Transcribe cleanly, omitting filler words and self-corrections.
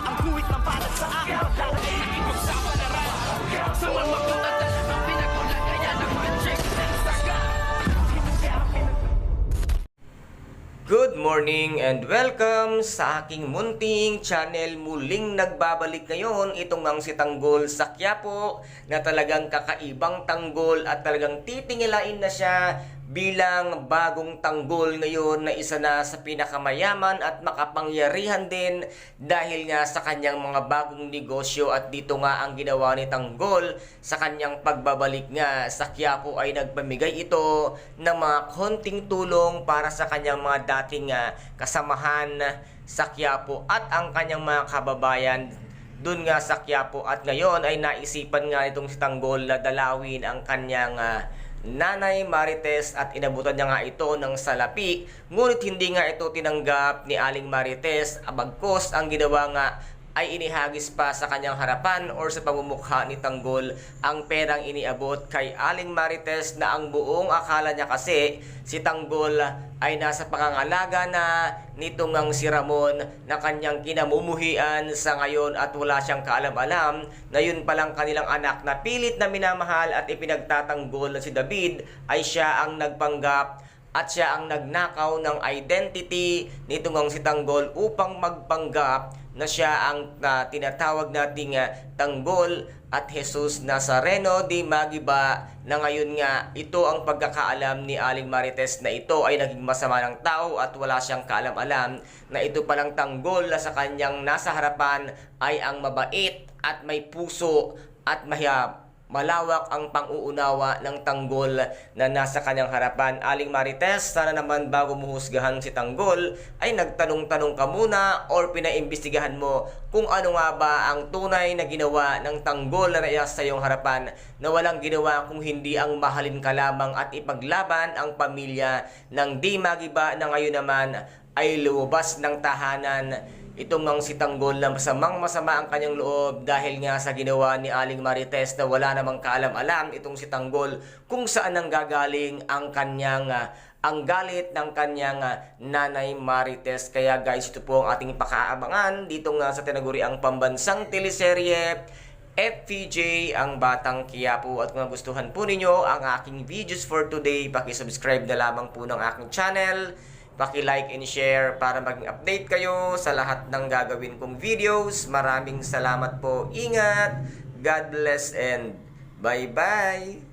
ang kuwit ng balat sa akin. Dahil ay ipagsapalaran sa mga at talagang pinagulan. Kaya nag-magic ng saga. Good morning and welcome sa aking munting channel. Muling nagbabalik ngayon itong ang si Tanggol sa Quiapo na talagang kakaibang tanggol at talagang titingilain na siya bilang bagong tanggol ngayon na isa na sa pinakamayaman at makapangyarihan din dahil nga sa kanyang mga bagong negosyo. At dito nga ang ginawa ni Tanggol sa kanyang pagbabalik nga sa Quiapo ay nagpamigay ito ng mga konting tulong para sa kanyang mga dating kasamahan sa Quiapo at ang kanyang mga kababayan dun nga sa Quiapo. At ngayon ay naisipan nga itong si Tanggol na dalawin ang kanyang Nanay Marites at inabutan niya nga ito ng salapi. Ngunit hindi nga ito tinanggap ni Aling Marites, abagkos ang ginawa nga ay inihagis pa sa kanyang harapan or sa pamumukha ni Tanggol ang perang iniabot kay Aling Marites, na ang buong akala niya kasi si Tanggol ay nasa pangangalaga na nitong ang si Ramon na kanyang kinamumuhian sa ngayon at wala siyang kaalam-alam na yun palang kanilang anak na pilit na minamahal at ipinagtatanggol na si David ay siya ang nagpanggap at siya ang nagnakaw ng identity nitong ang si Tanggol upang magpanggap na siya ang tinatawag nating Tanggol at Jesus Nazareno de Magiba, na ngayon nga ito ang pagkakaalam ni Aling Marites na ito ay naging masama ng tao at wala siyang kaalam-alam na ito palang Tanggol na sa kanyang nasa harapan ay ang mabait at may puso at malawak ang pang-uunawa ng Tanggol na nasa kanyang harapan. Aling Marites, sana naman bago mo husgahan si Tanggol ay nagtanong-tanong ka muna or pinaimbestigahan mo kung ano nga ba ang tunay na ginawa ng Tanggol na nasa iyong harapan, na walang ginawa kung hindi ang mahalin ka lamang at ipaglaban ang pamilya ng Di Magiba, na ngayon naman ay lumabas ng tahanan itong ang si Tanggol na masama ang kanyang loob dahil nga sa ginawa ni Aling Marites, na wala namang kaalam-alam itong si Tanggol kung saan nang gagaling ang kanyang ang galit ng kanyang Nanay Marites. Kaya guys, ito po ang ating pakaabangan dito nga sa tinaguriang pambansang teleserye FPJ ang Batang Quiapo. At kung nagustuhan po ninyo ang aking videos for today, paki-subscribe na lamang po ng aking channel, paki-like and share para maging update kayo sa lahat ng gagawin kong videos. Maraming salamat po. Ingat, God bless and bye-bye.